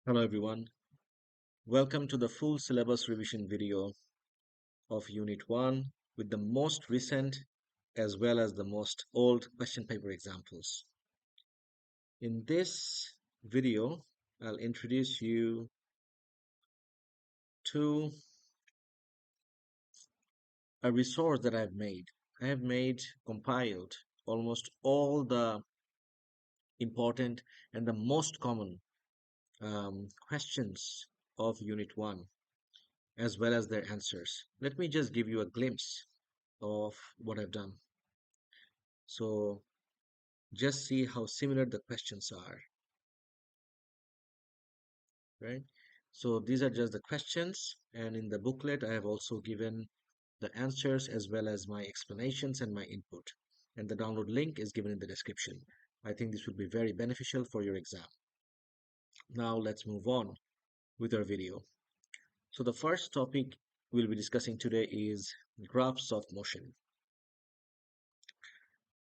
Hello everyone. Welcome to the full syllabus revision video of Unit 1 with the most recent as well as the most old question paper examples. In this video, I'll introduce you to a resource that I've made. I have compiled almost all the important and the most common questions of Unit 1 as well as their answers. Let me just give you a glimpse of what I've done. So just see how similar the questions are, right? So these are just the questions, and in the booklet I have also given the answers as well as my explanations and my input, and the download link is given in the description. I think this will be very beneficial for your exam. Now let's move on with our video. So the first topic we'll be discussing today is graphs of motion.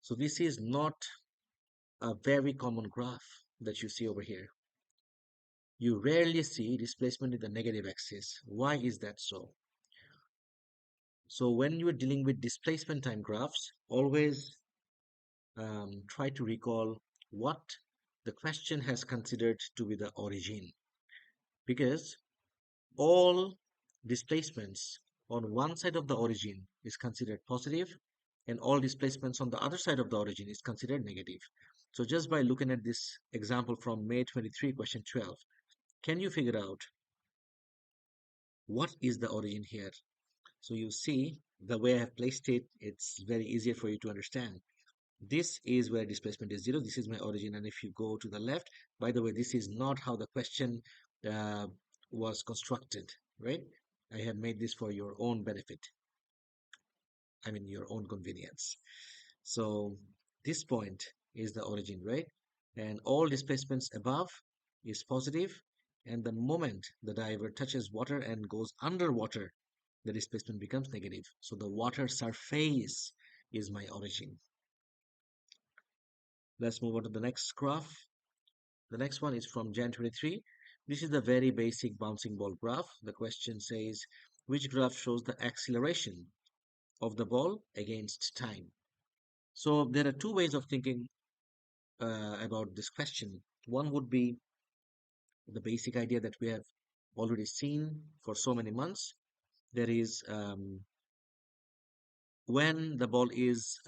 So this is not a very common graph that you see over here. You rarely see displacement in the negative axis. Why is that so? So when you are dealing with displacement time graphs, always try to recall what the question has considered to be the origin. Because all displacements on one side of the origin is considered positive, and all displacements on the other side of the origin is considered negative. So just by looking at this example from May 23, question 12, can you figure out what is the origin here? So you see the way I have placed it, it's very easier for you to understand. This is where displacement is 0. This is my origin. And if you go to the left, by the way, this is not how the question uh, was constructed, right? I have made this for your own benefit. I mean, your own convenience. So this point is the origin, right? And all displacements above is positive, and the moment the diver touches water and goes underwater, the displacement becomes negative. So the water surface is my origin. Let's move on to the next graph. The next one is from Jan 23. This is the very basic bouncing ball graph. The question says, which graph shows the acceleration of the ball against time? So there are two ways of thinking about this question. One would be the basic idea that we have already seen for so many months. There is when the ball is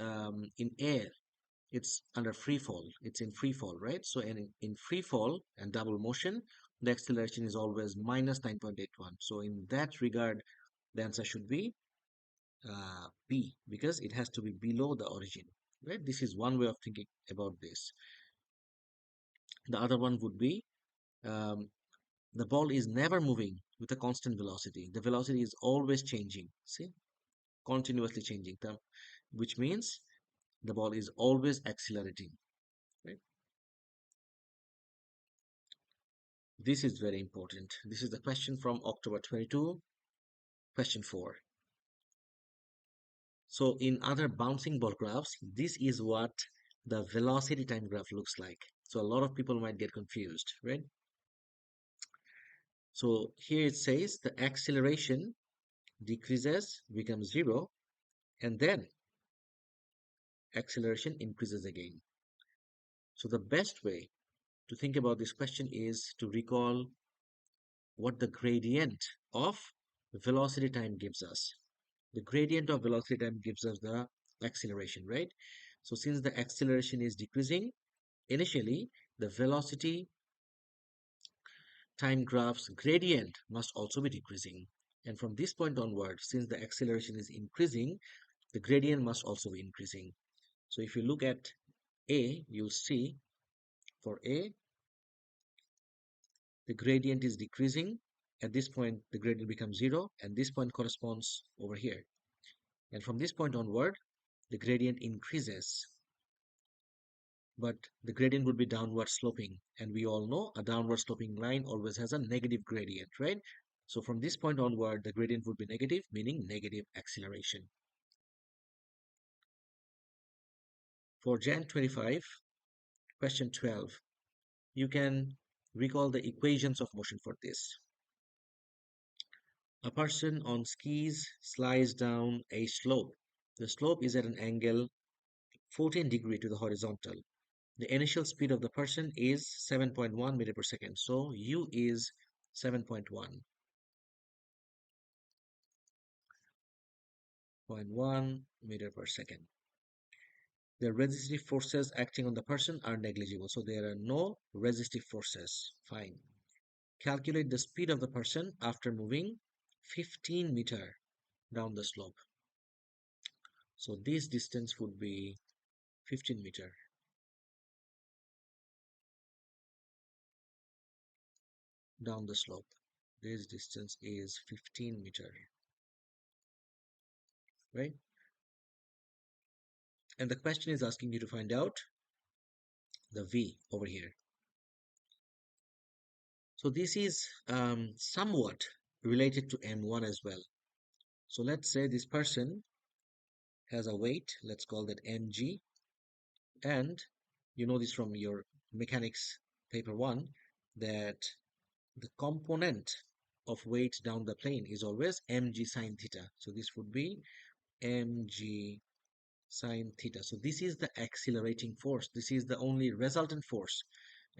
in air, it's under free fall. It's in free fall, right? So in free fall and double motion, the acceleration is always minus 9.81. So in that regard, the answer should be B, because it has to be below the origin, right? This is one way of thinking about this. The other one would be um, the ball is never moving with a constant velocity. The velocity is always changing, see, continuously changing, which means the ball is always accelerating, right? This is very important. This is the question from October 22, question 4. So in other bouncing ball graphs, this is what the velocity time graph looks like. So a lot of people might get confused, right? So here it says the acceleration decreases, becomes 0, and then acceleration increases again. So the best way to think about this question is to recall what the gradient of velocity time gives us. The gradient of velocity time gives us the acceleration, right? So since the acceleration is decreasing, initially the velocity time graph's gradient must also be decreasing. And from this point onward, since the acceleration is increasing, the gradient must also be increasing. So if you look at A, you'll see for A, the gradient is decreasing. At this point, the gradient becomes 0, and this point corresponds over here. And from this point onward, the gradient increases, but the gradient would be downward sloping. And we all know a downward sloping line always has a negative gradient, right? So from this point onward, the gradient would be negative, meaning negative acceleration. For Jan 25, question 12, you can Recall the equations of motion for this. A person on skis slides down a slope. The slope is at an angle 14 degree to the horizontal. The initial speed of the person is 7.1 meter per second. So u is 7.1 meter per second. The resistive forces acting on the person are negligible. So there are no resistive forces. Fine. Calculate the speed of the person after moving 15 meter down the slope. So this distance would be 15 meter. Down the slope. This distance is 15 meter, right? And the question is asking you to find out the V over here. So this is somewhat related to M1 as well. So let's say this person has a weight, let's call that mg, and you know this from your mechanics paper 1, that the component of weight down the plane is always mg sine theta. So this would be mg sine theta. So this is the accelerating force. This is the only resultant force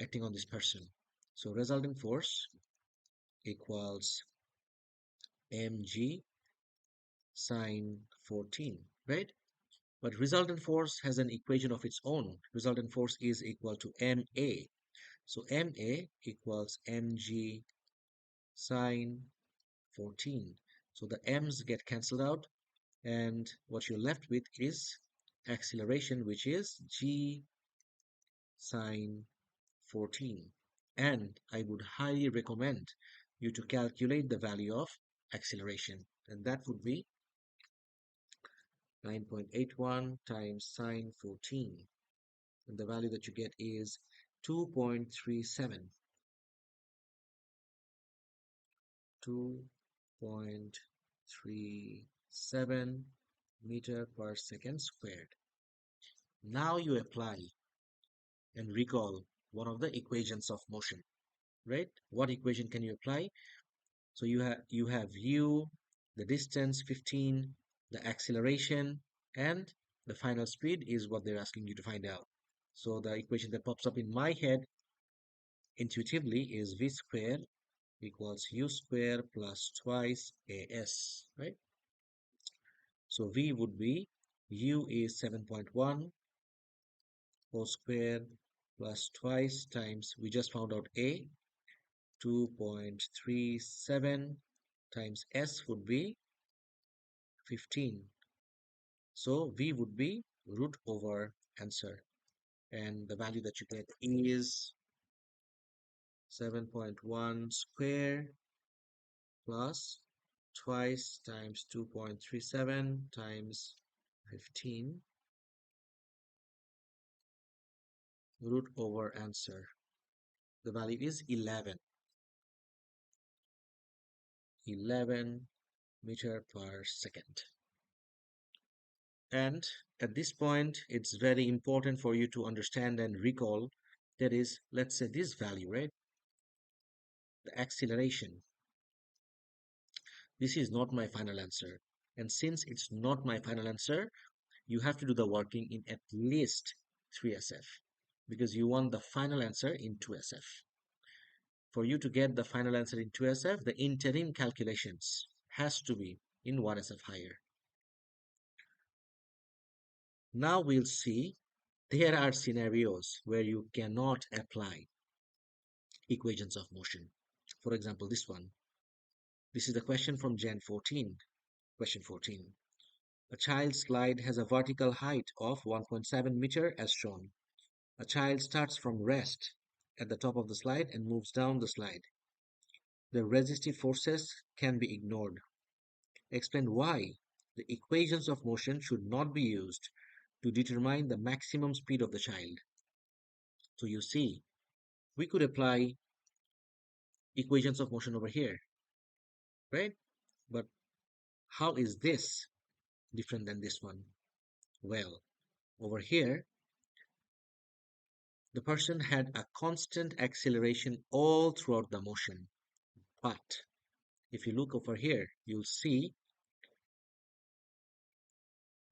acting on this person. So resultant force equals mg sine 14, right? But resultant force has an equation of its own. Resultant force is equal to ma. So ma equals mg sine 14. So the m's get cancelled out, and what you're left with is acceleration, which is g sine 14. And I would highly recommend you to calculate the value of acceleration, and that would be 9.81 times sine 14, and the value that you get is 2.37. 2.37 meter per second squared. Now you apply and recall one of the equations of motion, right? What equation can you apply? So you have u, the distance 15, the acceleration, and the final speed is what they're asking you to find out. So the equation that pops up in my head intuitively is v squared equals u squared plus twice as, right? So v would be u is 7.1 whole square plus twice times, we just found out a, 2.37 times s would be 15. So v would be root over answer, and the value that you get is 7.1 square plus twice times 2.37 times 15 root over answer. The value is 11 meter per second. And at this point, it's very important for you to understand and recall, that is, let's say this value, right? The acceleration. This is not my final answer. And since it's not my final answer, you have to do the working in at least 3SF, because you want the final answer in 2SF. For you to get the final answer in 2SF, the interim calculations has to be in 1SF higher. Now we'll see there are scenarios where you cannot apply equations of motion. For example, this one. This is the question from Gen 14. Question 14. A child's slide has a vertical height of 1.7 meter as shown. A child starts from rest at the top of the slide and moves down the slide. The resistive forces can be ignored. Explain why the equations of motion should not be used to determine the maximum speed of the child. So you see, we could apply equations of motion over here, right? But how is this different than this one? Well, over here, The person had a constant acceleration all throughout the motion. But if you look over here, you'll see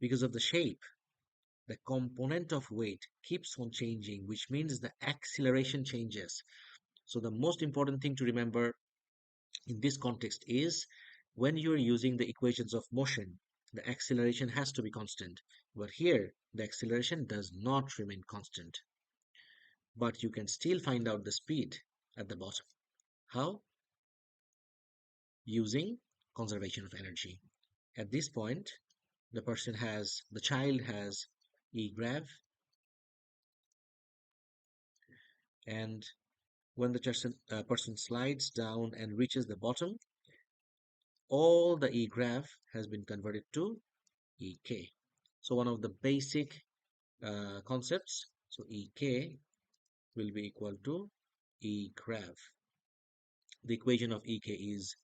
because of the shape, the component of weight keeps on changing, which means the acceleration changes. So the most important thing to remember in this context is when you're using the equations of motion, the acceleration has to be constant. But here, the acceleration does not remain constant. But you can still find out the speed at the bottom. How? Using conservation of energy. At this point, the child has E grav, and when the person slides down and reaches the bottom, all the E grav has been converted to EK. So one of the basic concepts, so EK will be equal to E grav. The equation of EK is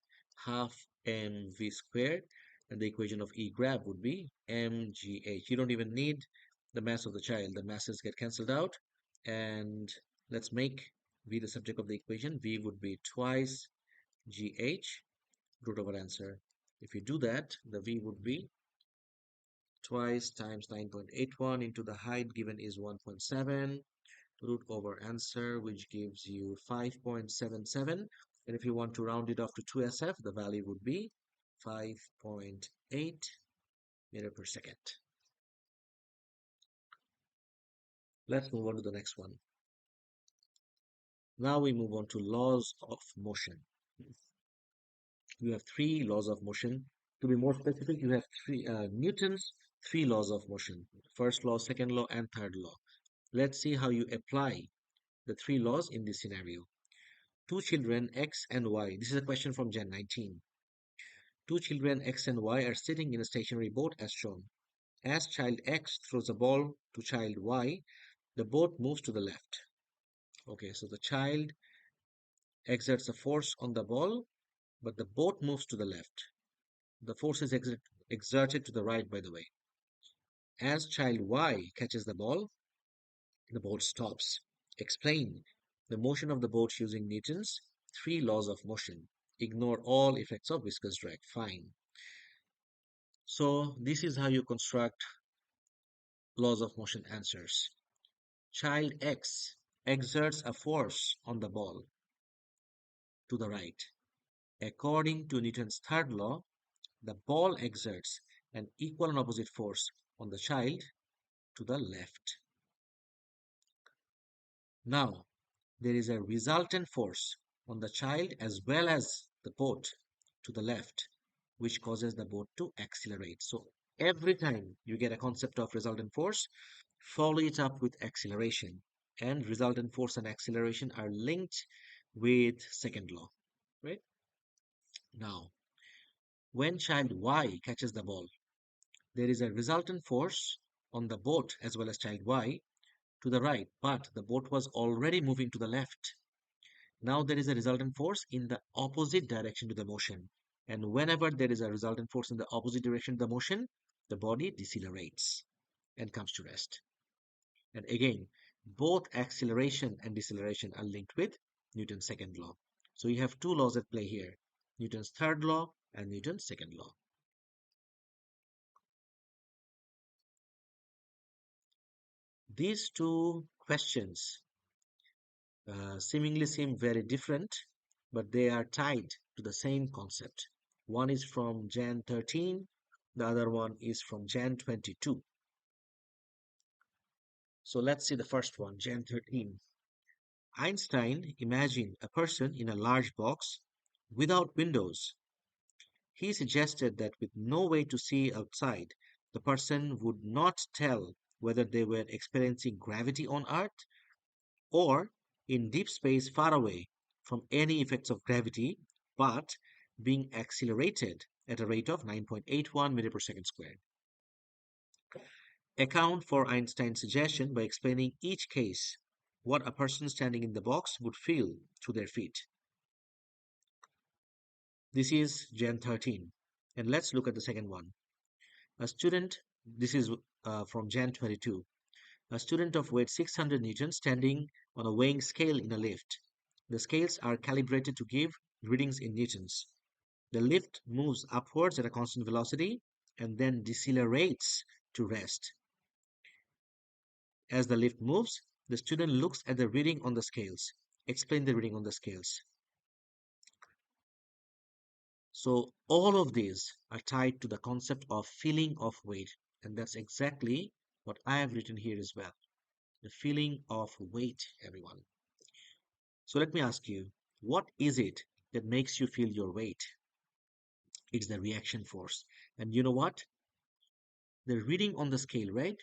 half mv squared, and the equation of E grav would be mgh. You don't even need the mass of the child. The masses get cancelled out, and let's make V the subject of the equation. V would be twice gh root over answer. If you do that, the V would be twice times 9.81 into the height given is 1.7 root over answer, which gives you 5.77. And if you want to round it off to 2SF, the value would be 5.8 meter per second. Let's move on to the next one. Now we move on to laws of motion. You have three laws of motion. To be more specific, you have Newton's three laws of motion. First law, second law, and third law. Let's see how you apply the three laws in this scenario. Two children, X and Y. This is a question from Gen 19. Two children, X and Y, are sitting in a stationary boat as shown. As child X throws a ball to child Y, the boat moves to the left. Okay, so the child exerts a force on the ball, but the boat moves to the left. The force is exerted to the right, by the way. As child Y catches the boat stops. Explain the motion of the boat using Newton's three laws of motion. Ignore all effects of viscous drag. Fine. So this is how you construct laws of motion answers. Child X exerts a force on the ball to the right. According to Newton's third law, the ball exerts an equal and opposite force on the child to the left. Now, there is a resultant force on the child as well as the boat to the left, which causes the boat to accelerate. So every time you get a concept of resultant force, follow it up with acceleration. And resultant force and acceleration are linked with second law, right? Now, when child Y catches the ball, there is a resultant force on the boat as well as child Y to the right, but the boat was already moving to the left. Now there is a resultant force in the opposite direction to the motion. And whenever there is a resultant force in the opposite direction to the motion, the body decelerates and comes to rest. And again, both acceleration and deceleration are linked with Newton's second law. So you have two laws at play here, Newton's third law and Newton's second law. These two questions seemingly seem very different, but they are tied to the same concept. One is from Jan 13, the other one is from Jan 22. So let's see the first one, Jan 13. Einstein imagined a person in a large box without windows. He suggested that with no way to see outside, the person would not tell whether they were experiencing gravity on Earth or in deep space far away from any effects of gravity, but being accelerated at a rate of 9.81 meter per second squared. Account for Einstein's suggestion by explaining each case, what a person standing in the box would feel to their feet. This is Jan 13. And let's look at the second one. A student, this is from Jan 22. A student of weight 600 newtons standing on a weighing scale in a lift. The scales are calibrated to give readings in newtons. The lift moves upwards at a constant velocity and then decelerates to rest. As the lift moves, the student looks at the reading on the scales. Explain the reading on the scales. So all of these are tied to the concept of feeling of weight, and that's exactly what I have written here as well. The feeling of weight, everyone. So let me ask you, what is it that makes you feel your weight? It's the reaction force. And you know what? The reading on the scale, right?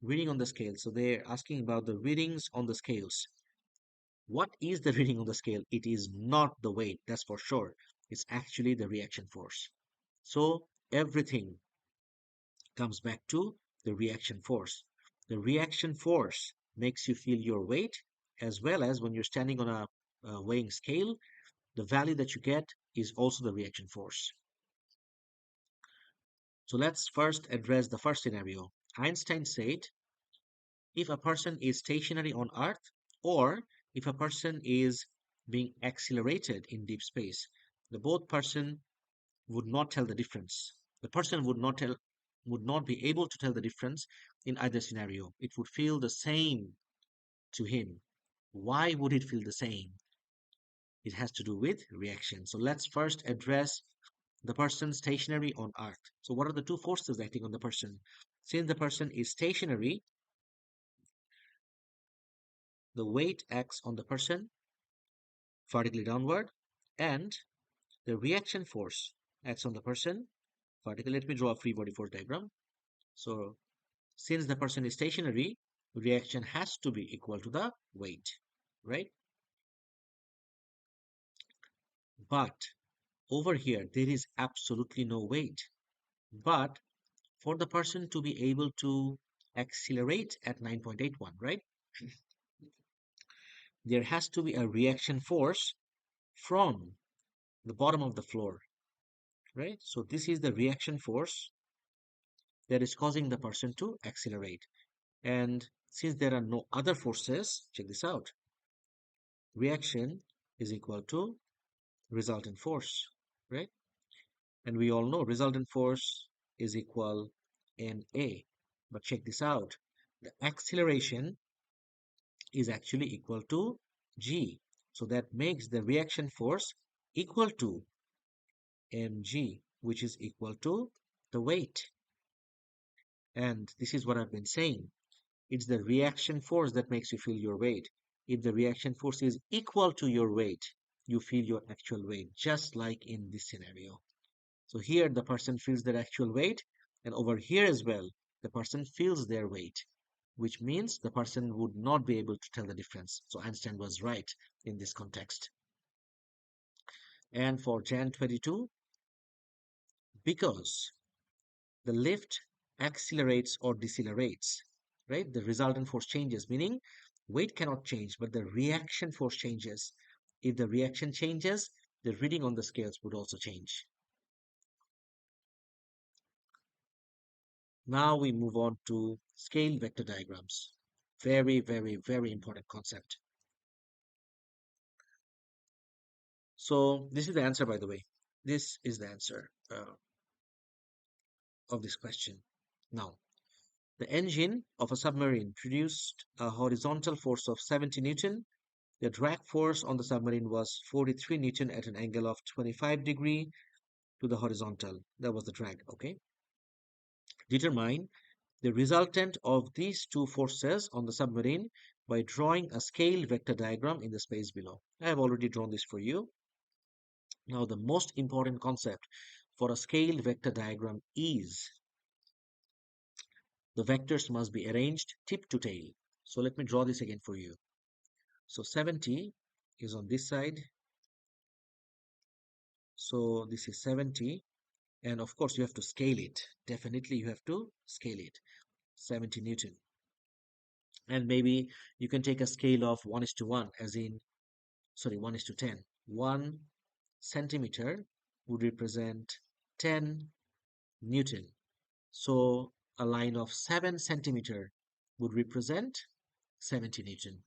Reading on the scale. So they're asking about the readings on the scales. What is the reading on the scale? It is not the weight, that's for sure. It's actually the reaction force. So everything comes back to the reaction force. The reaction force makes you feel your weight, as well as when you're standing on a weighing scale, the value that you get is also the reaction force. So let's first address the first scenario. Einstein said, if a person is stationary on Earth or if a person is being accelerated in deep space, the both person would not tell the difference. The person would not be able to tell the difference in either scenario. It would feel the same to him. Why would it feel the same? It has to do with reaction. So let's first address the person stationary on Earth. So what are the two forces acting on the person? Since the person is stationary, the weight acts on the person vertically downward, and the reaction force acts on the person vertically. Let me draw a free body force diagram. So since the person is stationary, reaction has to be equal to the weight, right? But over here, there is absolutely no weight. But for the person to be able to accelerate at 9.81, right? There has to be a reaction force from the bottom of the floor, right? So this is the reaction force that is causing the person to accelerate. And since there are no other forces, check this out. Reaction is equal to resultant force, right? And we all know resultant force is equal ma. But check this out. The acceleration is actually equal to g. So that makes the reaction force equal to mg, which is equal to the weight. And this is what I've been saying. It's the reaction force that makes you feel your weight. If the reaction force is equal to your weight, you feel your actual weight, just like in this scenario. So here the person feels their actual weight, and over here as well, the person feels their weight, which means the person would not be able to tell the difference. So Einstein was right in this context. And for Jan 22, because the lift accelerates or decelerates, right? The resultant force changes, meaning weight cannot change, but the reaction force changes. If the reaction changes, the reading on the scales would also change. Now we move on to scale vector diagrams. Very, very, very important concept. So this is the answer, by the way. This is the answer of this question. Now, the engine of a submarine produced a horizontal force of 70 Newton. The drag force on the submarine was 43 Newton at an angle of 25° to the horizontal. That was the drag, okay? Determine the resultant of these two forces on the submarine by drawing a scale vector diagram in the space below. I have already drawn this for you. Now, the most important concept for a scale vector diagram is the vectors must be arranged tip to tail. So let me draw this again for you. So 70 is on this side. So this is 70. And of course, you have to scale it. Definitely, you have to scale it. 70 Newton. And maybe you can take a scale of 1:1, as in, sorry, 1:10. 1 centimeter would represent 10 Newton. So a line of 7 centimeter would represent 70 Newton,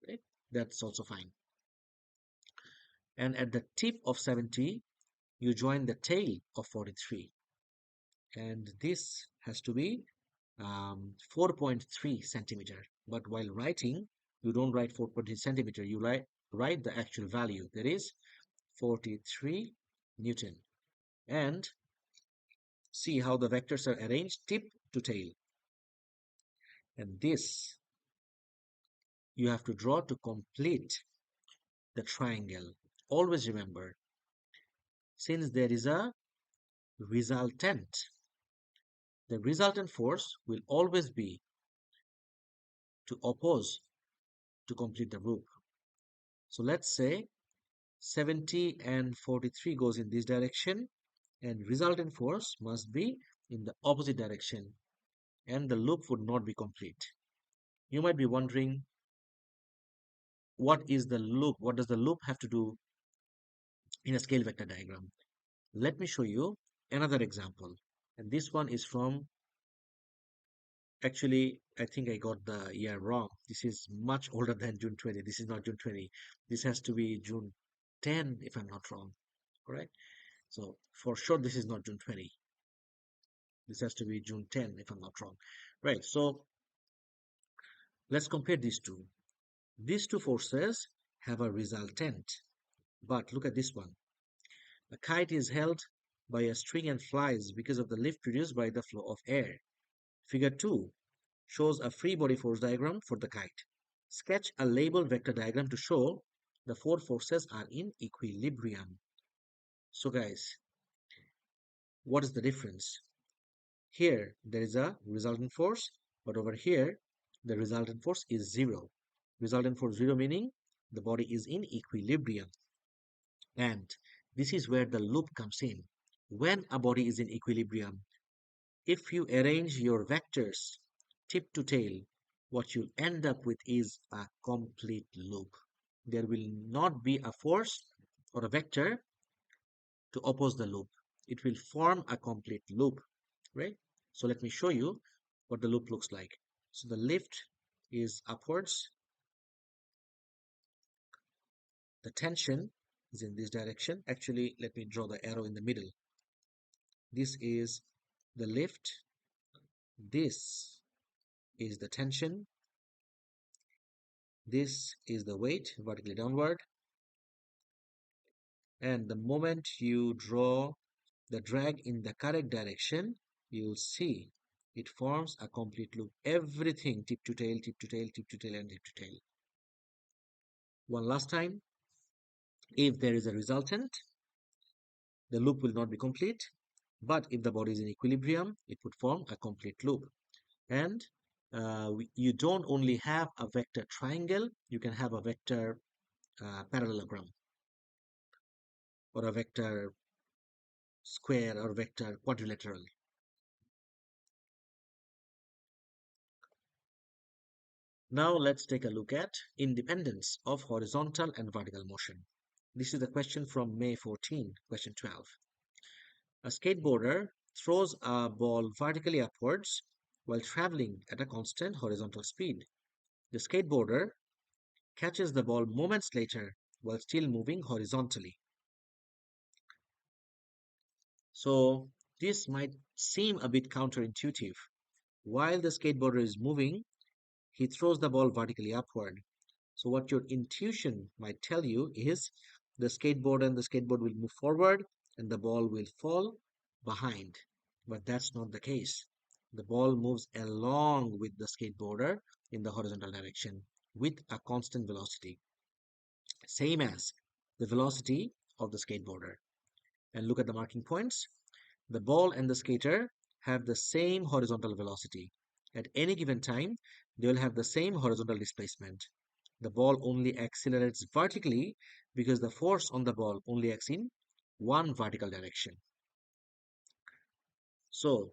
right? That's also fine. And at the tip of 70, you join the tail of 43. And this has to be 4.3 centimeter. But while writing, you don't write 4.3 centimeter, you write the actual value. That is 43 Newton. And see how the vectors are arranged tip to tail. And this you have to draw to complete the triangle. Always remember, since there is a resultant, the resultant force will always be to oppose to complete the loop. So let's say 70 and 43 goes in this direction, and resultant force must be in the opposite direction, and the loop would not be complete. You might be wondering, what is the loop? What does the loop have to do in a scale vector diagram? Let me show you another example. And this one is from, actually, I think I got the year wrong. This is much older than June 20. This is not June 20. This has to be June 10, if I'm not wrong. Correct? So for sure, this is not June 20. This has to be June 10, if I'm not wrong. Right. So let's compare these two. These two forces have a resultant. But look at this one. A kite is held by a string and flies because of the lift produced by the flow of air. Figure 2 shows a free body force diagram for the kite. Sketch a labeled vector diagram to show the four forces are in equilibrium. So guys, what is the difference? Here there is a resultant force, but over here the resultant force is 0. Resultant force 0 meaning the body is in equilibrium. And this is where the loop comes in. When a body is in equilibrium, if you arrange your vectors tip to tail, what you'll end up with is a complete loop. There will not be a force or a vector to oppose the loop. It will form a complete loop, right? So let me show you what the loop looks like. So the lift is upwards. The tension is in this direction. Actually, let me draw the arrow in the middle. This is the lift. This is the tension. This is the weight vertically downward. And the moment you draw the drag in the correct direction, you'll see it forms a complete loop. Everything tip to tail, tip to tail, tip to tail, and tip to tail. One last time, if there is a resultant, the loop will not be complete. But if the body is in equilibrium, it would form a complete loop. And you don't only have a vector triangle, you can have a vector parallelogram or a vector square or vector quadrilateral. Now let's take a look at independence of horizontal and vertical motion. This is the question from May 14, question 12. A skateboarder throws a ball vertically upwards while traveling at a constant horizontal speed. The skateboarder catches the ball moments later while still moving horizontally. So this might seem a bit counterintuitive. While the skateboarder is moving, he throws the ball vertically upward. So what your intuition might tell you is the skateboard and the skateboard will move forward and the ball will fall behind. But that's not the case. The ball moves along with the skateboarder in the horizontal direction with a constant velocity, same as the velocity of the skateboarder. And look at the marking points. The ball and the skater have the same horizontal velocity. At any given time, they will have the same horizontal displacement. The ball only accelerates vertically because the force on the ball only acts in one vertical direction. So,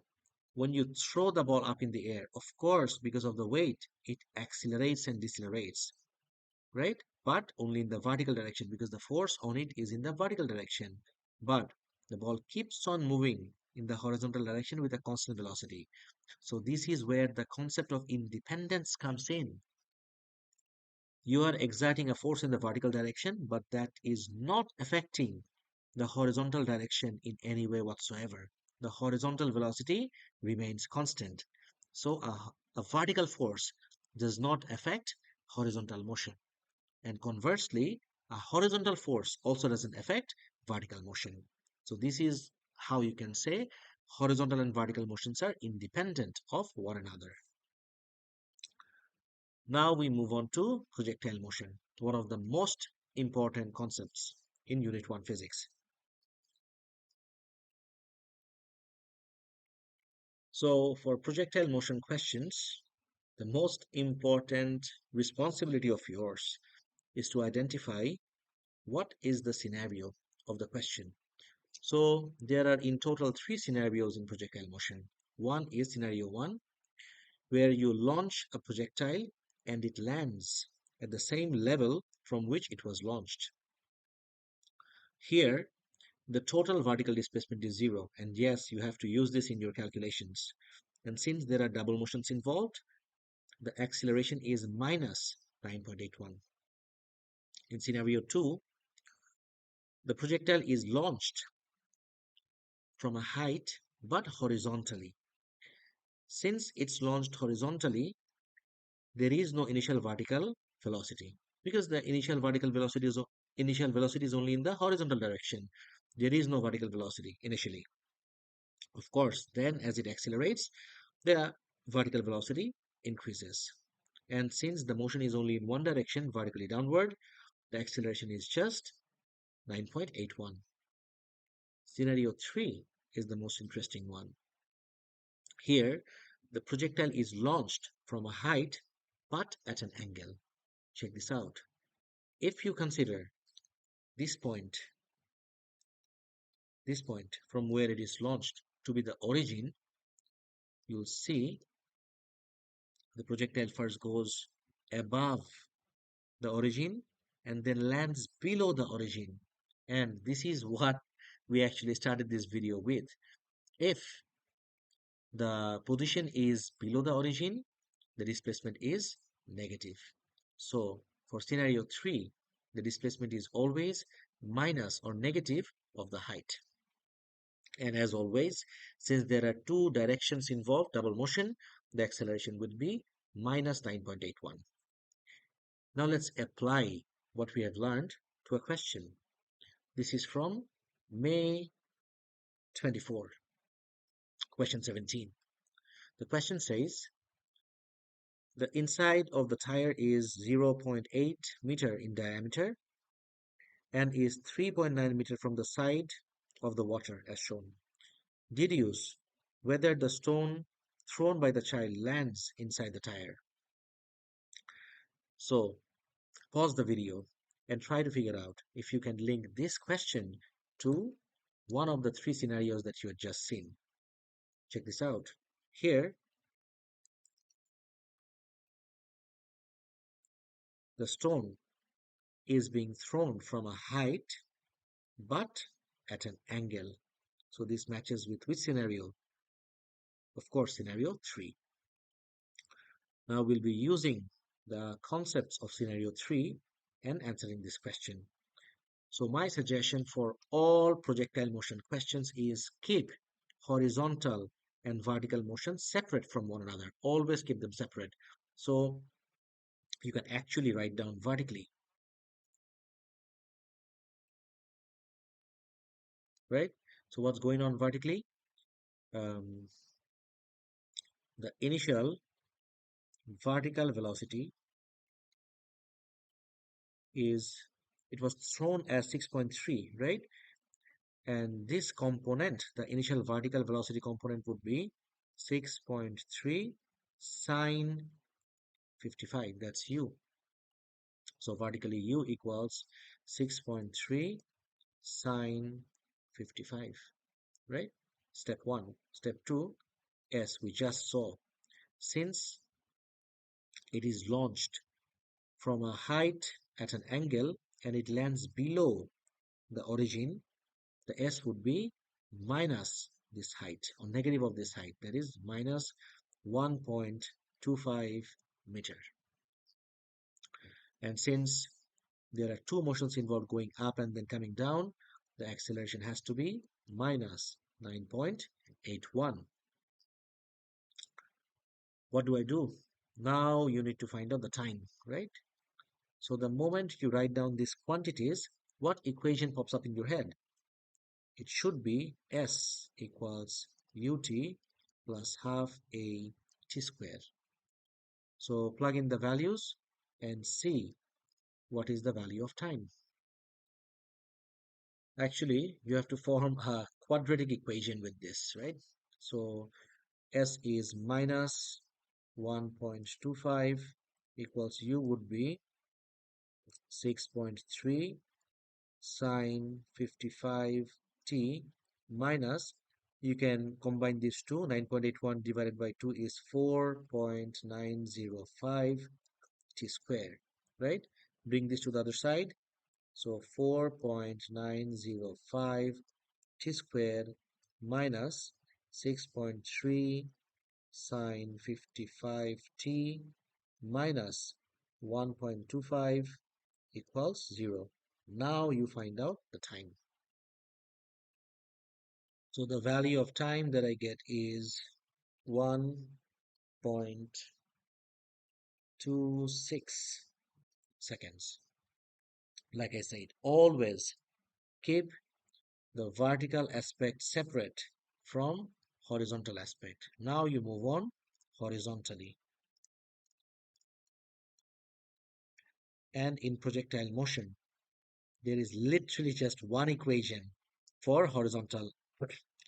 when you throw the ball up in the air, of course, because of the weight, it accelerates and decelerates, right? But only in the vertical direction because the force on it is in the vertical direction. But the ball keeps on moving in the horizontal direction with a constant velocity. So this is where the concept of independence comes in. You are exerting a force in the vertical direction, but that is not affecting the horizontal direction in any way whatsoever. The horizontal velocity remains constant. So a vertical force does not affect horizontal motion. And conversely, a horizontal force also doesn't affect vertical motion. So this is how you can say horizontal and vertical motions are independent of one another. Now we move on to projectile motion, one of the most important concepts in Unit 1 physics. So for projectile motion questions, the most important responsibility of yours is to identify what is the scenario of the question. So there are in total 3 scenarios in projectile motion. One is scenario 1, where you launch a projectile and it lands at the same level from which it was launched. Here, the total vertical displacement is 0, and yes, you have to use this in your calculations. And since there are double motions involved, the acceleration is minus 9.81. In scenario 2, the projectile is launched from a height but horizontally. Since it's launched horizontally, there is no initial vertical velocity because the initial velocity is only in the horizontal direction. There is no vertical velocity initially. Of course, then as it accelerates, the vertical velocity increases. And since the motion is only in one direction, vertically downward, the acceleration is just 9.81. Scenario 3 is the most interesting one. Here, the projectile is launched from a height but at an angle. Check this out. If you consider this point from where it is launched to be the origin, you'll see the projectile first goes above the origin and then lands below the origin. And this is what we actually started this video with. If the position is below the origin, the displacement is negative. So for scenario 3, the displacement is always minus or negative of the height. And as always, since there are 2 directions involved, double motion, the acceleration would be minus 9.81. Now let's apply what we have learned to a question. This is from May 24, question 17. The question says, the inside of the tire is 0.8 meter in diameter and is 3.9 meter from the side of the water as shown. Deduce whether the stone thrown by the child lands inside the tire. So pause the video and try to figure out if you can link this question to one of the 3 scenarios that you had just seen. Check this out. Here, the stone is being thrown from a height but at an angle. So this matches with which scenario? Of course, scenario 3. Now we'll be using the concepts of scenario 3 and answering this question. So my suggestion for all projectile motion questions is keep horizontal and vertical motion separate from one another. Always keep them separate. So you can actually write down vertically, right? So what's going on vertically? The initial vertical velocity is, it was thrown as 6.3, right? And this component, the initial vertical velocity component would be 6.3 sine 55. That's u. So vertically u equals 6.3 sine 55, right? Step 1. Step 2, as we just saw, since it is launched from a height at an angle and it lands below the origin, the s would be minus this height, or negative of this height, that is minus 1.25 meter. And since there are two motions involved, going up and then coming down, the acceleration has to be minus 9.81. What do I do? Now you need to find out the time, right? So the moment you write down these quantities, what equation pops up in your head? It should be S equals ut plus half a t square. So plug in the values and see what is the value of time. Actually, you have to form a quadratic equation with this, right? So S is minus 1.25 equals U would be 6.3 sine 55t minus, you can combine these two, 9.81 divided by 2 is 4.905 t square, right? Bring this to the other side. So 4.905 t square minus 6.3 sine 55t minus 1.25 equals 0. Now you find out the time. So the value of time that I get is 1.26 seconds. Like I said, always keep the vertical aspect separate from horizontal aspect. Now you move on horizontally. And in projectile motion, there is literally just one equation for horizontal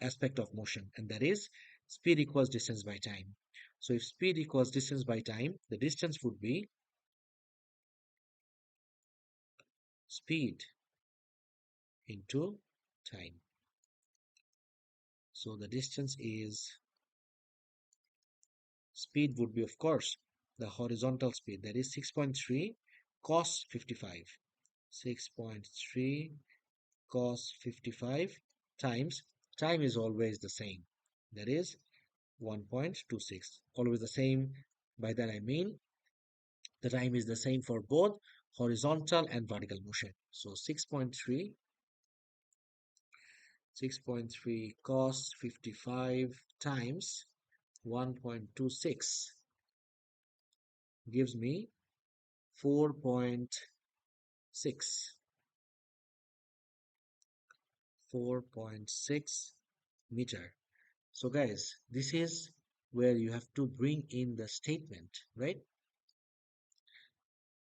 aspect of motion, and that is speed equals distance by time. So if speed equals distance by time, the distance would be speed into time. So the distance is, speed would be, of course, the horizontal speed, that is 6.3 cos 55. 6.3 cos 55 times, time is always the same, that is 1.26, always the same. By that I mean the time is the same for both horizontal and vertical motion. So 6.3 cos 55 times 1.26 gives me 4.6 meter. So guys, this is where you have to bring in the statement, right?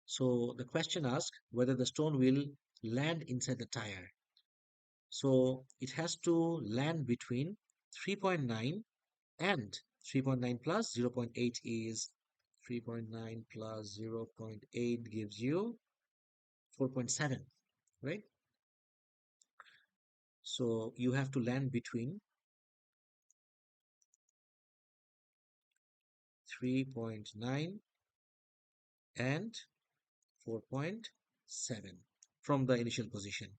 So the question asks whether the stone will land inside the tire. So it has to land between 3.9 and 3.9 plus 0.8 is 3.9 plus 0.8 gives you 4.7, right? So you have to land between 3.9 and 4.7 from the initial position.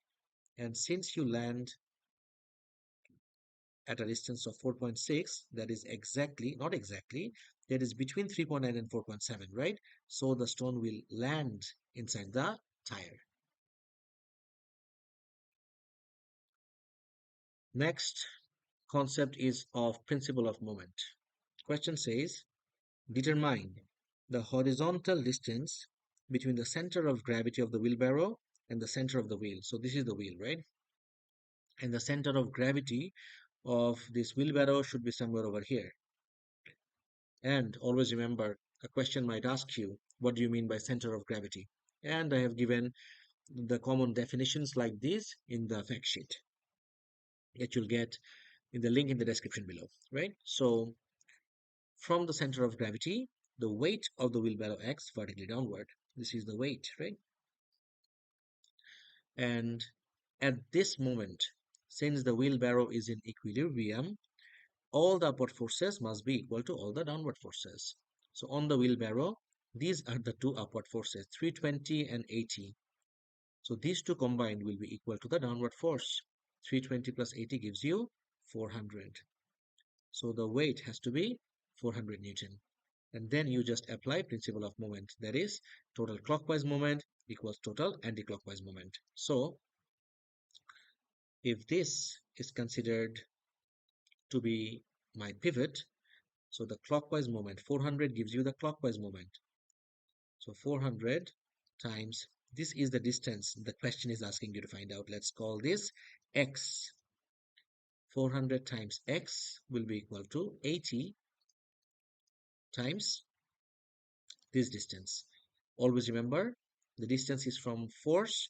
And since you land at a distance of 4.6, that is exactly, not exactly, that is between 3.9 and 4.7, right? So the stone will land inside the tire. Next concept is of principle of moment. Question says, determine the horizontal distance between the center of gravity of the wheelbarrow and the center of the wheel. So this is the wheel, right? And the center of gravity of this wheelbarrow should be somewhere over here. And always remember, a question might ask you, what do you mean by center of gravity? And I have given the common definitions like this in the fact sheet that you'll get in the link in the description below, right? So from the center of gravity, the weight of the wheelbarrow acts vertically downward. This is the weight, right? And at this moment, since the wheelbarrow is in equilibrium, all the upward forces must be equal to all the downward forces. So on the wheelbarrow, these are the two upward forces, 320 and 80. So these two combined will be equal to the downward force. 320 plus 80 gives you 400. So the weight has to be 400 Newton. And then you just apply principle of moment. That is, total clockwise moment equals total anti-clockwise moment. So if this is considered to be my pivot, so the clockwise moment, 400 gives you the clockwise moment. So 400 times, this is the distance the question is asking you to find out. Let's call this x. 400 times x will be equal to 80 times this distance. Always remember, the distance is from force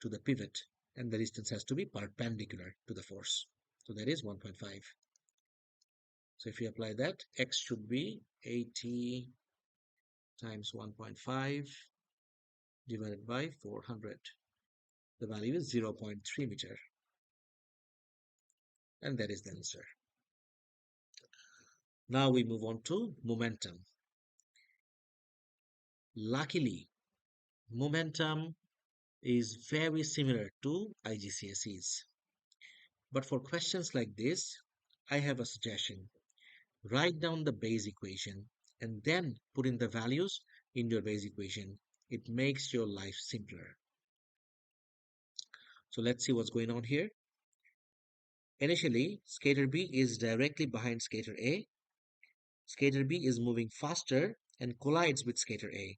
to the pivot, and the distance has to be perpendicular to the force. So that is 1.5. So if you apply that, x should be 80 times 1.5 divided by 400. The value is 0.3 meter. And that is the answer. Now we move on to momentum. Luckily, momentum is very similar to IGCSEs. But for questions like this, I have a suggestion. Write down the base equation and then put in the values in your base equation. It makes your life simpler. So let's see what's going on here. Initially, skater B is directly behind skater A. Skater B is moving faster and collides with skater A.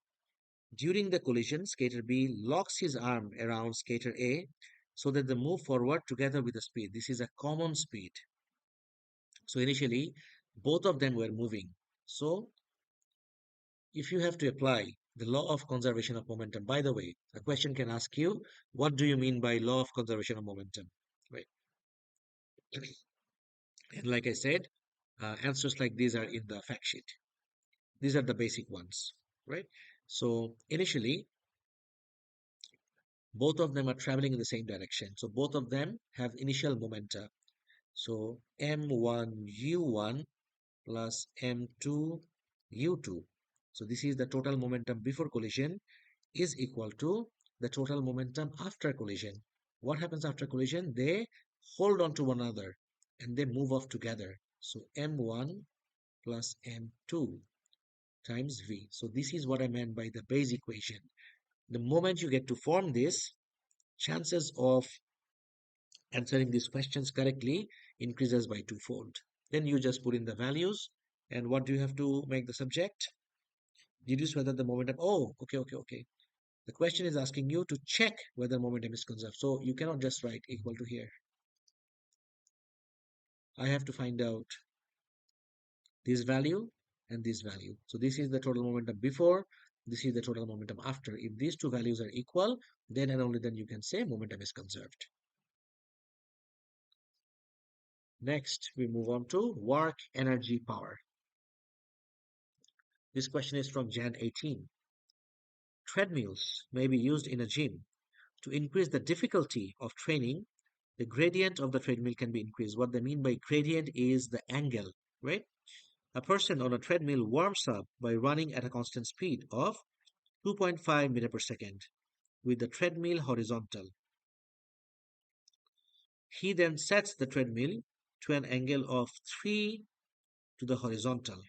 During the collision, skater B locks his arm around skater A so that they move forward together with the speed. This is a common speed. So initially, both of them were moving. So if you have to apply the law of conservation of momentum, by the way, a question can ask you, what do you mean by law of conservation of momentum? Right. And like I said, answers like these are in the fact sheet. These are the basic ones, right? So initially, both of them are traveling in the same direction. So both of them have initial momenta. So m1u1 plus m2u2. So this is the total momentum before collision is equal to the total momentum after collision. What happens after collision? They hold on to one another and they move off together. So m1 plus m2 times v. So this is what I meant by the base equation. The moment you get to form this, chances of answering these questions correctly increases by twofold. Then you just put in the values, and what do you have to make the subject? Deduce whether the momentum, oh, okay. The question is asking you to check whether momentum is conserved. So you cannot just write equal to here. I have to find out this value and this value. So this is the total momentum before, this is the total momentum after. If these two values are equal, then and only then you can say momentum is conserved. Next, we move on to work, energy, power. This question is from Jan 18. Treadmills may be used in a gym. To increase the difficulty of training, the gradient of the treadmill can be increased. What they mean by gradient is the angle, right? A person on a treadmill warms up by running at a constant speed of 2.5 meter per second with the treadmill horizontal. He then sets the treadmill to an angle of 3 to the horizontal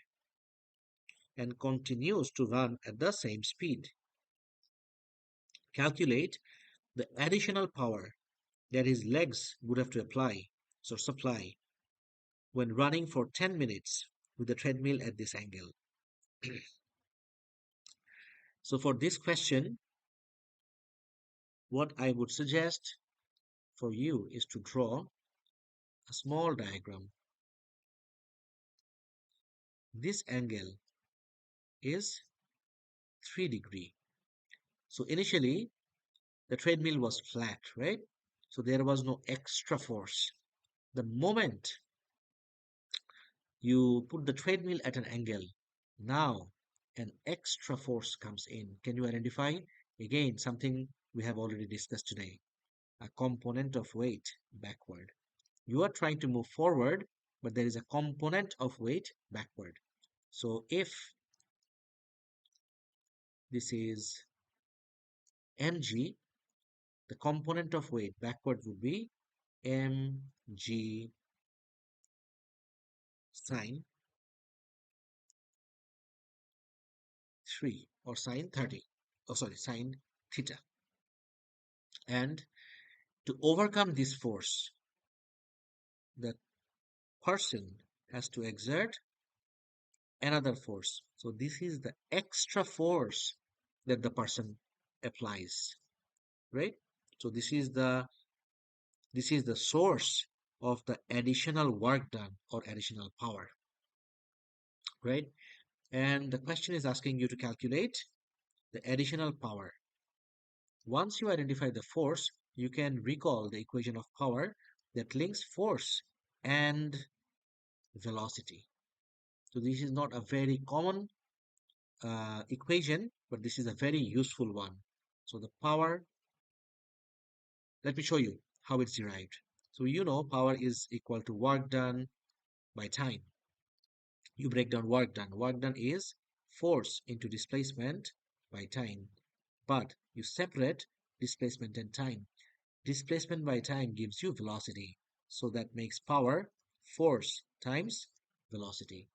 and continues to run at the same speed. Calculate the additional power that his legs would have to supply when running for 10 minutes with the treadmill at this angle. So for this question, what I would suggest for you is to draw a small diagram. This angle is 3 degree. So initially the treadmill was flat, right? So there was no extra force. The moment you put the treadmill at an angle, now an extra force comes in. Can you identify? Again, something we have already discussed today, a component of weight backward. You are trying to move forward, but there is a component of weight backward. So if this is mg, the component of weight backward would be mg sine 3 or sine 30. Oh, sorry, sine theta. And to overcome this force, the person has to exert another force. So this is the extra force that the person applies, right? So this is the source of the additional work done or additional power, right? And the question is asking you to calculate the additional power. Once you identify the force, you can recall the equation of power that links force and velocity. So this is not a very common equation, but this is a very useful one. So the power, let me show you how it's derived. So you know power is equal to work done by time. You break down work done. Work done is force into displacement by time. But you separate displacement and time. Displacement by time gives you velocity. So that makes power force times velocity.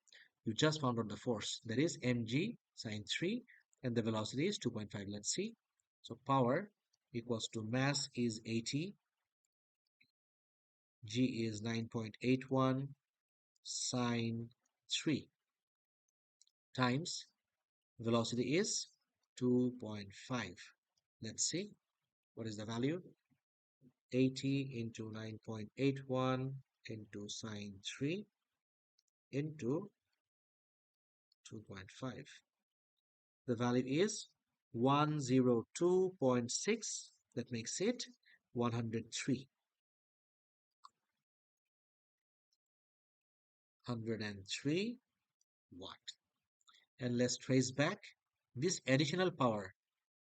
You just found out the force. That is mg sine 3 and the velocity is 2.5. Let's see. So power equals to mass is 80. G is 9.81 sine 3 times velocity is 2.5. Let's see what is the value. 80 into 9.81 into sine 3 into 2.5. The value is 102.6. That makes it 103. 103 watt. And let's trace back. This additional power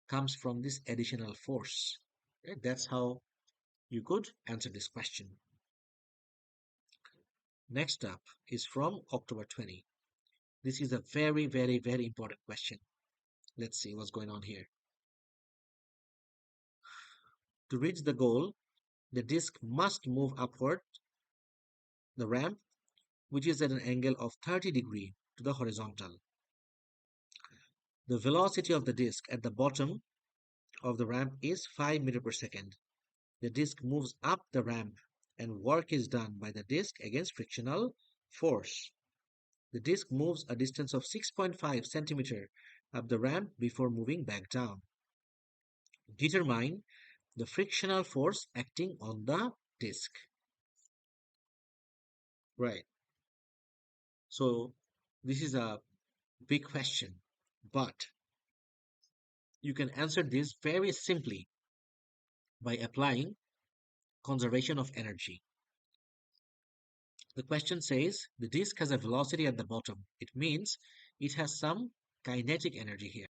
comes from this additional force. Okay? That's how you could answer this question. Next up is from October 20. This is a very, very, very important question. Let's see what's going on here. To reach the goal, the disk must move upward the ramp, which is at an angle of 30 degrees to the horizontal. The velocity of the disk at the bottom of the ramp is 5 meters per second. The disk moves up the ramp and work is done by the disk against frictional force. The disk moves a distance of 6.5 centimeter up the ramp before moving back down. Determine the frictional force acting on the disk. Right. So this is a big question, but you can answer this very simply by applying conservation of energy. The question says the disk has a velocity at the bottom. It means it has some kinetic energy here.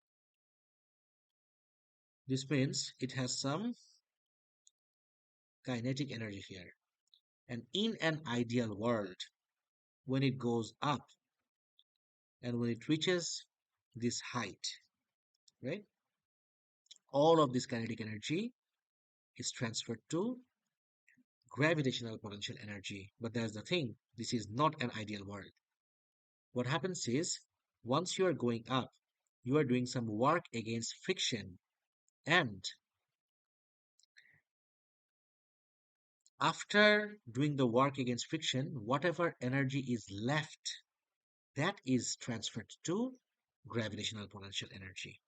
This means it has some kinetic energy here. And in an ideal world, when it goes up and when it reaches this height, right, all of this kinetic energy is transferred to gravitational potential energy. But there's the thing, this is not an ideal world. What happens is, once you are going up, you are doing some work against friction, and after doing the work against friction, whatever energy is left, that is transferred to gravitational potential energy,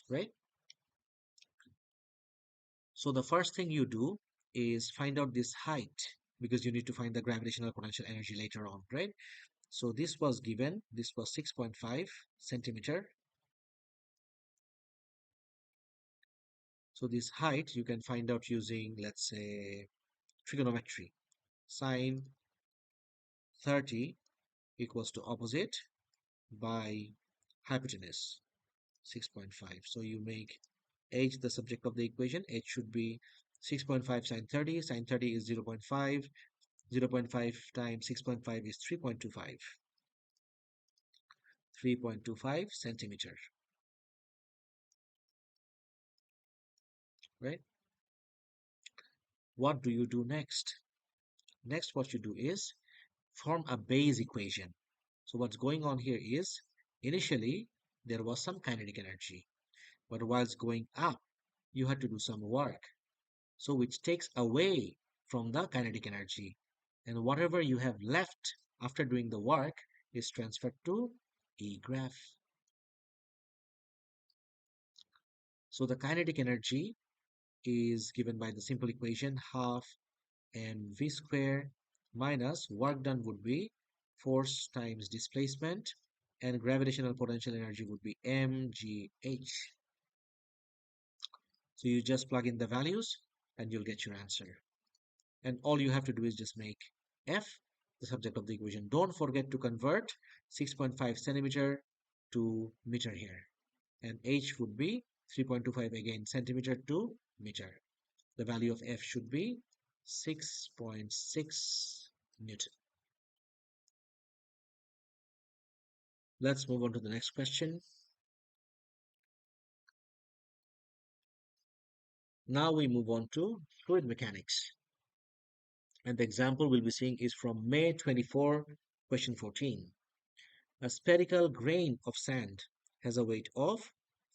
right? So the first thing you do is find out this height, because you need to find the gravitational potential energy later on, right? So this was given, this was 6.5 centimeter. So this height you can find out using, let's say, trigonometry. Sine 30 equals to opposite by hypotenuse 6.5. So you make h the subject of the equation. H should be 6.5 sine 30. Sine 30 is 0.5. 0.5 times 6.5 is 3.25. 3.25 centimeter, right? What do you do next? Next, what you do is form a base equation. So what's going on here is initially there was some kinetic energy, but whilst going up, you had to do some work. So which takes away from the kinetic energy. And whatever you have left after doing the work is transferred to E graph. So the kinetic energy is given by the simple equation half mv square minus work done would be force times displacement, and gravitational potential energy would be mgh. So you just plug in the values and you'll get your answer. And all you have to do is just make f the subject of the equation. Don't forget to convert 6.5 centimeter to meter here. And h would be 3.25 again centimeter to meter. The value of f should be 6.6 Newton. Let's move on to the next question. Now we move on to fluid mechanics. And the example we'll be seeing is from May 24, question 14. A spherical grain of sand has a weight of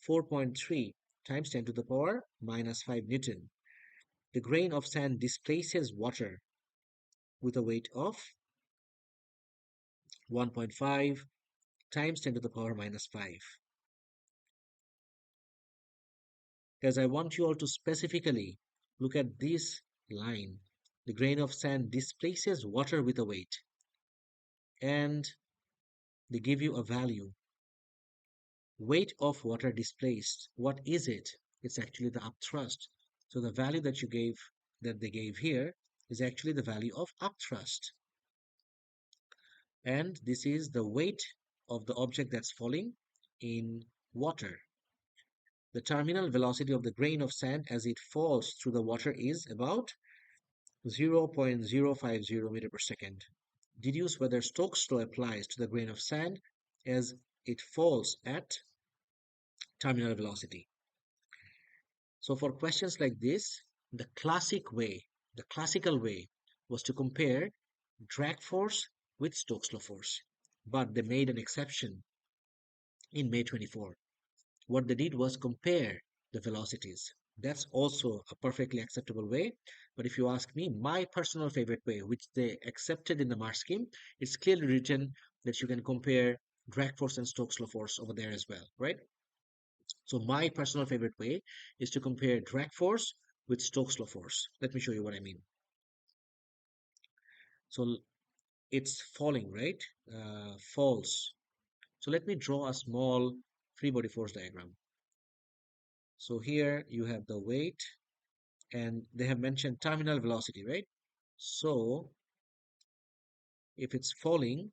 4.3 times 10 to the power minus 5 Newton. The grain of sand displaces water with a weight of 1.5 times 10 to the power minus 5. Guys, I want you all to specifically look at this line. The grain of sand displaces water with a weight, and they give you a value. Weight of water displaced. What is it? It's actually the upthrust. So the value that they gave here is actually the value of upthrust. And this is the weight of the object that's falling in water. The terminal velocity of the grain of sand as it falls through the water is about 0.050 meter per second. Deduce whether Stokes' law applies to the grain of sand as it falls at terminal velocity. So for questions like this, the classical way was to compare drag force with Stokes' law force. But they made an exception in May 24. What they did was compare the velocities. That's also a perfectly acceptable way. But if you ask me, my personal favorite way, which they accepted in the mark scheme, it's clearly written that you can compare drag force and Stokes' law force over there as well, right? So my personal favorite way is to compare drag force with Stokes' law force. Let me show you what I mean. So it's falling, right? Falls. So let me draw a small free body force diagram. So here you have the weight, and they have mentioned terminal velocity, right? So if it's falling,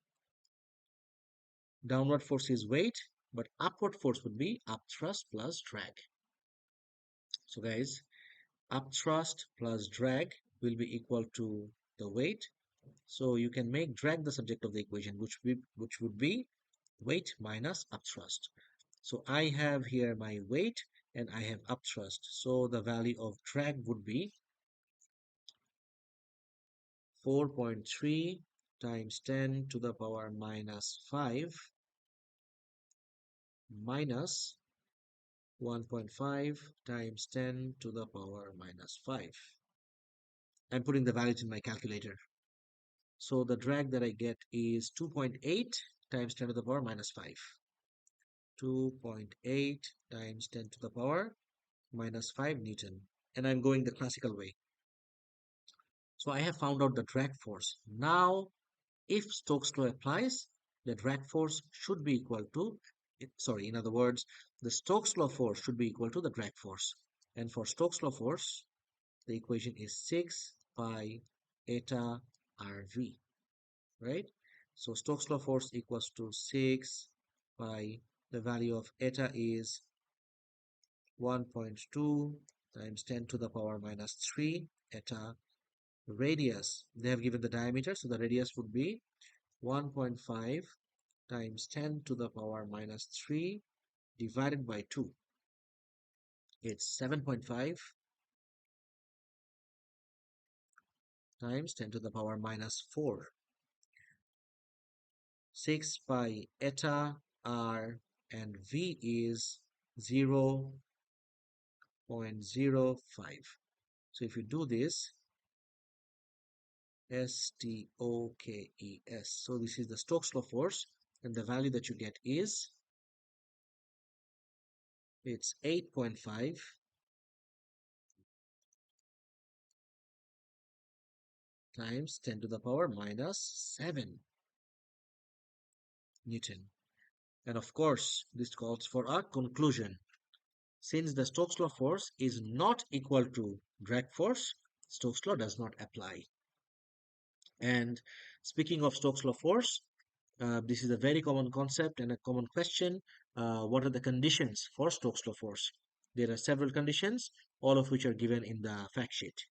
downward force is weight, but upward force would be upthrust plus drag. So guys, upthrust plus drag will be equal to the weight. So you can make drag the subject of the equation, which would be weight minus upthrust. So I have here my weight and I have upthrust. So the value of drag would be 4.3 times 10 to the power minus 5 minus 1.5 times 10 to the power minus 5. I'm putting the values in my calculator. So the drag that I get is 2.8 times 10 to the power minus 5. 2.8 times 10 to the power minus 5 Newton. And I'm going the classical way. So I have found out the drag force. Now, if Stokes' law applies, the drag force should be equal to, in other words, the Stokes' law force should be equal to the drag force. And for Stokes' law force, the equation is 6 pi eta RV, right? So Stokes' law force equals to 6 pi, the value of eta is 1.2 times 10 to the power minus 3 eta. Radius, they have given the diameter, so the radius would be 1.5 times 10 to the power minus 3 divided by 2. It's 7.5 times 10 to the power minus 4. 6 pi eta r, and v is 0.05. So if you do this, Stokes. So this is the Stokes law force, and the value that you get is it's 8.5 times 10 to the power minus 7 Newton. And of course, this calls for a conclusion. Since the Stokes law force is not equal to drag force, Stokes law does not apply. And speaking of Stokes law force, this is a very common concept and a common question. What are the conditions for Stokes law force? There are several conditions, all of which are given in the fact sheet.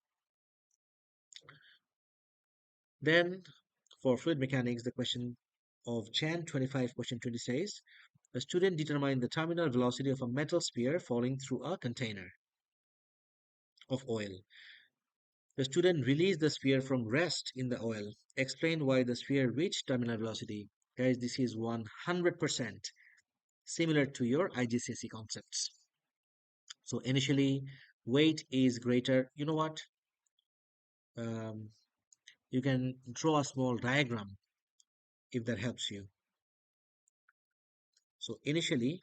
Then, for fluid mechanics, the question of Jan 25, question 20 says, a student determined the terminal velocity of a metal sphere falling through a container of oil. The student released the sphere from rest in the oil. Explain why the sphere reached terminal velocity. Guys, this is 100% similar to your IGCSE concepts. So initially, weight is greater. You know what? Um, you can draw a small diagram if that helps you. So initially,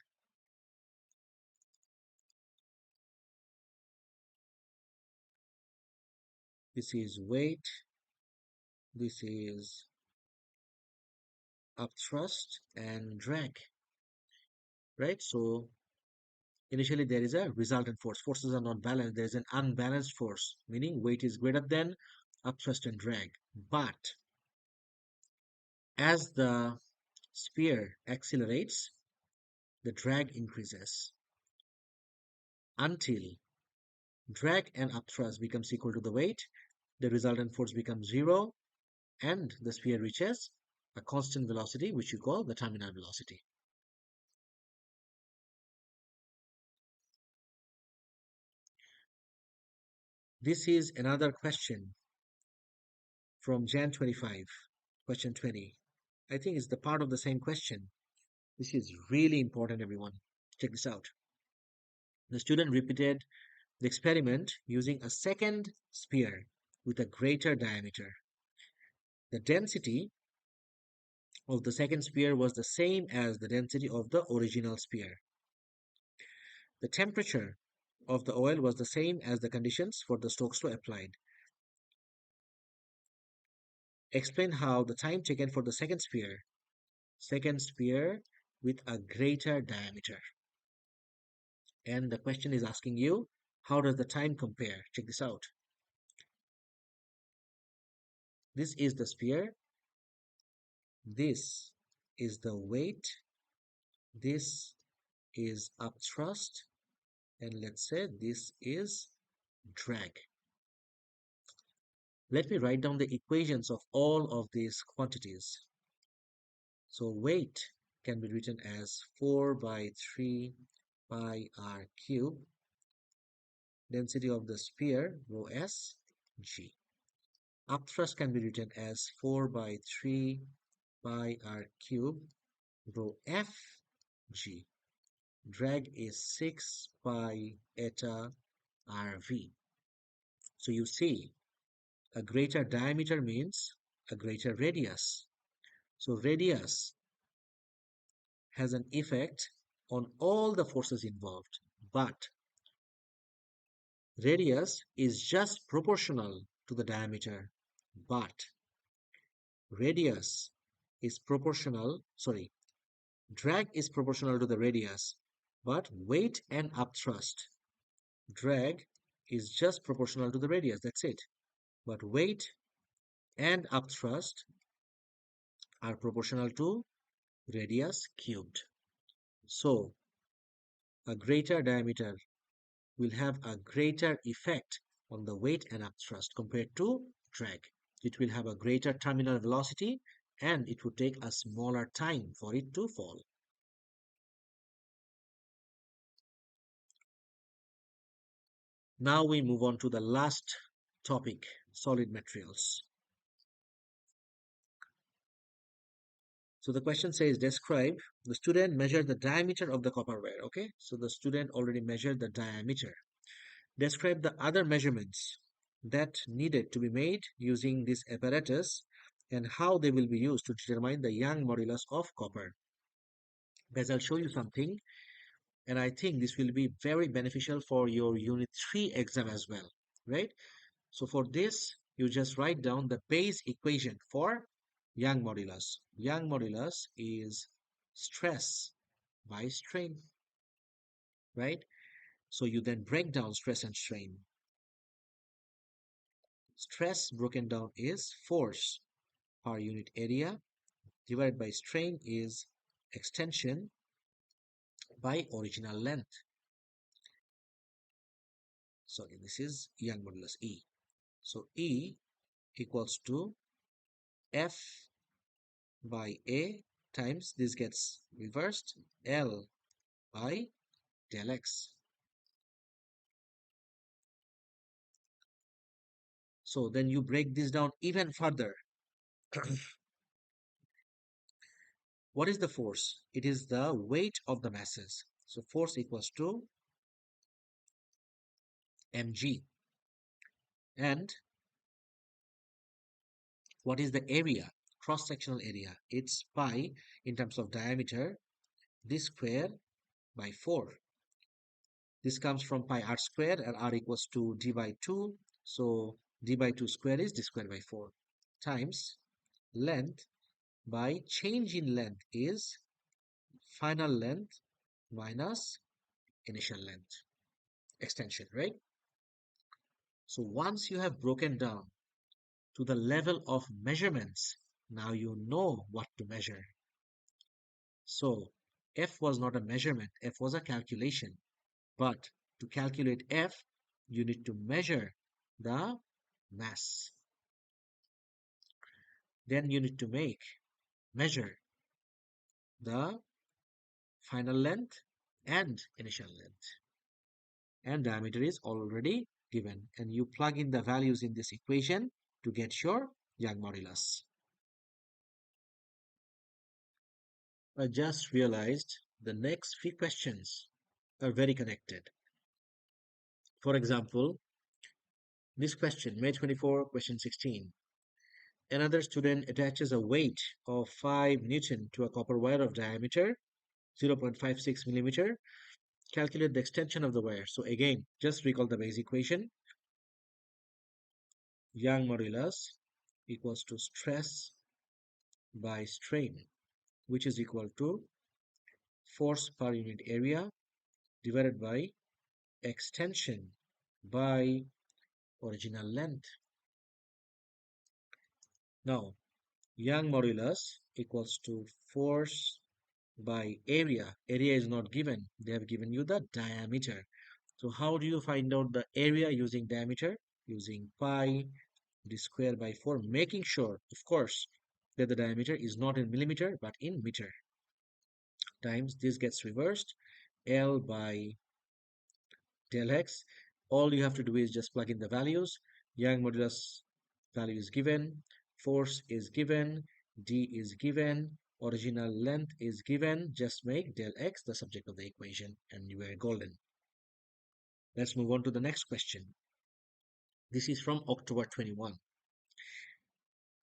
this is weight, this is upthrust and drag, right? So initially there is a resultant force. Forces are not balanced. There is an unbalanced force, meaning weight is greater than upthrust and drag. But as the sphere accelerates, the drag increases until drag and upthrust becomes equal to the weight. The resultant force becomes 0 and the sphere reaches a constant velocity, which you call the terminal velocity. This is another question from Jan 25, question 20. I think it's the part of the same question. This is really important, everyone. Check this out. The student repeated the experiment using a second sphere with a greater diameter. The density of the second sphere was the same as the density of the original sphere. The temperature of the oil was the same as the conditions for the Stokes law applied. Explain how the time taken for the second sphere with a greater diameter. And the question is asking you, how does the time compare? Check this out. This is the sphere. This is the weight. This is upthrust. And let's say this is drag. Let me write down the equations of all of these quantities. So weight can be written as 4 by 3 pi r cubed. Density of the sphere, rho s, g. Upthrust can be written as 4 by 3 pi r cubed, rho f, g. Drag is 6 pi eta rv. So you see, a greater diameter means a greater radius. So radius has an effect on all the forces involved, but radius is just proportional to the diameter, but radius is proportional, drag is proportional to the radius, but weight and upthrust, drag is just proportional to the radius, that's it. But weight and upthrust are proportional to radius cubed. So a greater diameter will have a greater effect on the weight and upthrust compared to drag. It will have a greater terminal velocity and it would take a smaller time for it to fall. Now we move on to the last topic, solid materials. So the question says, describe, the student measured the diameter of the copper wire. Okay, so the student already measured the diameter. Describe the other measurements that needed to be made using this apparatus and how they will be used to determine the Young modulus of copper. Guys, I'll show you something, and I think this will be very beneficial for your Unit 3 exam as well, right? So for this, you just write down the base equation for Young modulus. Young modulus is stress by strain, right? So you then break down stress and strain. Stress broken down is force per unit area divided by strain is extension by original length. So this is Young modulus E. So E equals to F by A times, this gets reversed, L by del X. So then you break this down even further. What is the force? It is the weight of the masses. So force equals to mg. And what is the area? Cross-sectional area. It's pi in terms of diameter, d square by 4. This comes from pi r squared, and r equals to d by 2. So d by 2 square is d square by 4 times length by change in length is final length minus initial length, extension, right? So once you have broken down to the level of measurements, now you know what to measure. So F was not a measurement, F was a calculation. But to calculate F, you need to measure the mass. Then you need to measure the final length and initial length. And diameter is already given. And you plug in the values in this equation to get your Young modulus. I just realized the next three questions are very connected. For example, this question, May 24, question 16. Another student attaches a weight of 5 Newton to a copper wire of diameter 0.56 millimeter. Calculate the extension of the wire. So again, just recall the base equation. Young modulus equals to stress by strain, which is equal to force per unit area divided by extension by original length. Now, Young modulus equals to force by area. Area is not given. They have given you the diameter. So how do you find out the area using diameter? Using pi d square by 4, making sure, of course, that the diameter is not in millimeter but in meter. Times this gets reversed, L by del X. All you have to do is just plug in the values. Young modulus value is given, force is given, d is given, original length is given. Just make del X the subject of the equation and you are golden. Let's move on to the next question. This is from October 21.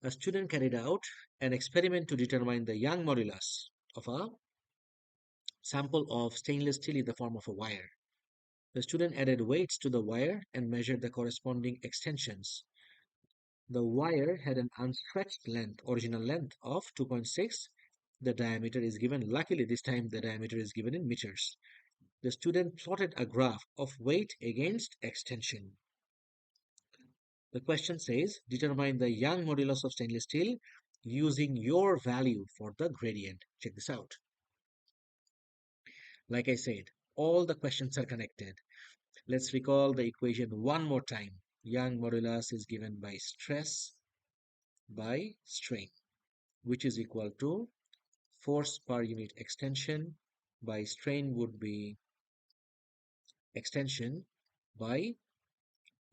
A student carried out an experiment to determine the Young modulus of a sample of stainless steel in the form of a wire. The student added weights to the wire and measured the corresponding extensions. The wire had an unstretched length, original length of 2.6. The diameter is given. Luckily, this time the diameter is given in meters. The student plotted a graph of weight against extension. The question says, determine the Young modulus of stainless steel using your value for the gradient. Check this out. Like I said, all the questions are connected. Let's recall the equation one more time. Young modulus is given by stress by strain, which is equal to force per unit extension by strain would be extension by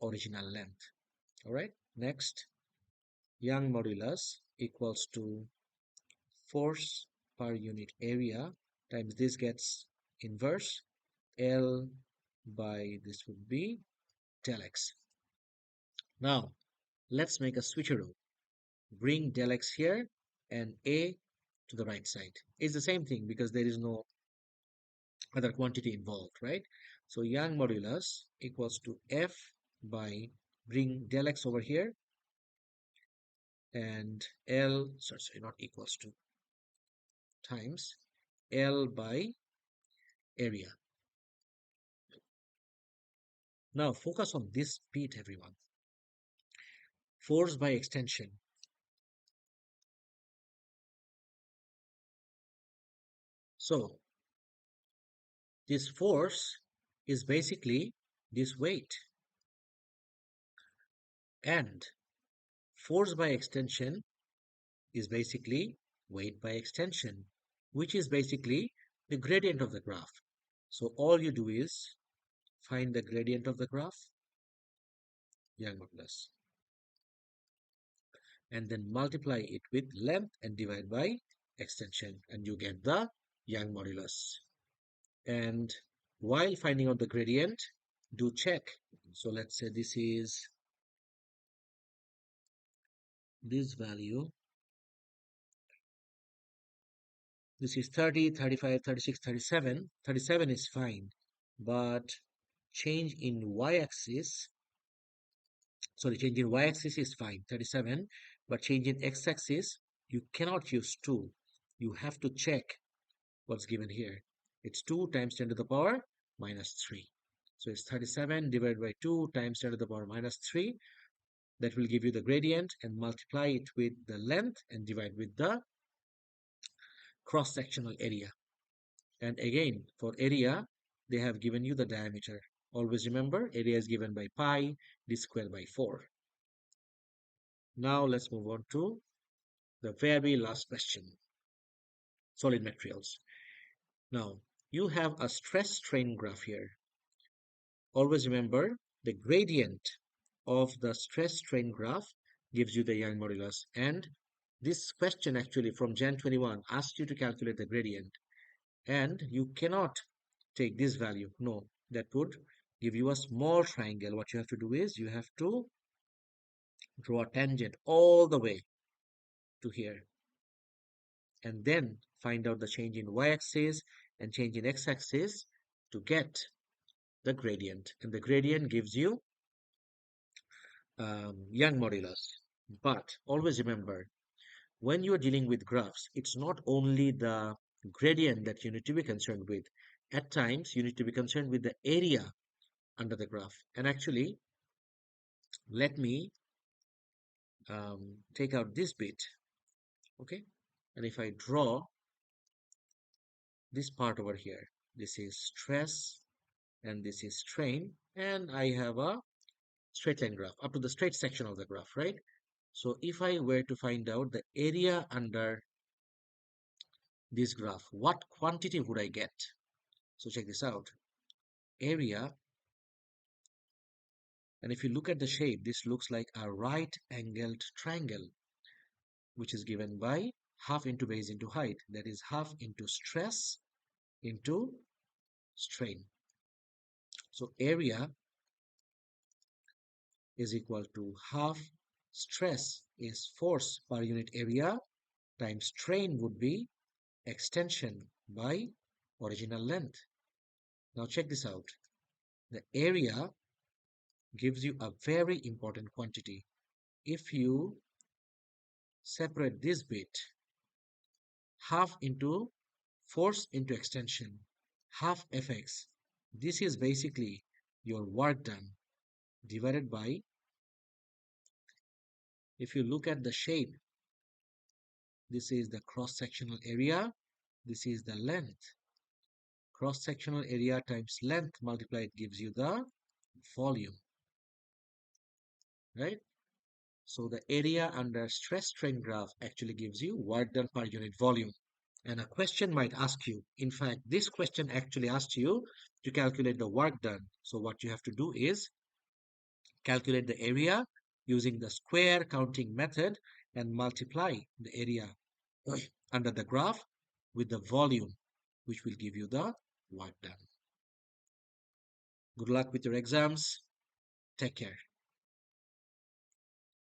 original length. All right, next, Young modulus equals to force per unit area times this gets inverse L by this would be del X. Now let's make a switcheroo. Bring del X here and A to the right side. It's the same thing because there is no other quantity involved, right? So Young modulus equals to F by bring del X over here and L, sorry, not equals to, times L by area. Now focus on this bit, everyone. Force by extension. So this force is basically this weight, and force by extension is basically weight by extension, which is basically the gradient of the graph. So all you do is find the gradient of the graph, Young modulus, and then multiply it with length and divide by extension, and you get the Young modulus. And while finding out the gradient, do check. So let's say this is this value. This is 30, 35, 36, 37. 37 is fine, but change in y-axis, change in y-axis is fine, 37, but change in x-axis, you cannot use 2. You have to check what's given here. It's 2 times 10 to the power minus 3. So it's 37 divided by 2 times 10 to the power minus 3. That will give you the gradient, and multiply it with the length and divide with the cross-sectional area. And again, for area, they have given you the diameter. Always remember, area is given by pi, d squared by 4. Now let's move on to the very last question. Solid materials. Now, you have a stress-strain graph here. Always remember, the gradient of the stress-strain graph gives you the Young modulus. And this question actually from Jan 21 asked you to calculate the gradient. And you cannot take this value. No, that would give you a small triangle. What you have to do is you have to draw a tangent all the way to here, and then find out the change in y-axis and change in x-axis to get the gradient. And the gradient gives you Young modulus. But always remember, when you are dealing with graphs, it's not only the gradient that you need to be concerned with. At times, you need to be concerned with the area under the graph. And actually, let me take out this bit, okay? And if I draw this part over here, this is stress and this is strain, and I have a straight line graph up to the straight section of the graph, right? So if I were to find out the area under this graph, what quantity would I get? So check this out. Area, and if you look at the shape, this looks like a right angled triangle, which is given by half into base into height. That is half into stress into strain. So area is equal to half stress is force per unit area times strain would be extension by original length. Now check this out. The area gives you a very important quantity. If you separate this bit, half into force into extension, half Fx, this is basically your work done divided by, if you look at the shape, this is the cross-sectional area, this is the length. Cross-sectional area times length multiplied gives you the volume, right? So the area under stress-strain graph actually gives you work done per unit volume. And a question might ask you, in fact, this question actually asks you to calculate the work done. So what you have to do is calculate the area using the square counting method and multiply the area under the graph with the volume, which will give you the work done. Good luck with your exams. Take care.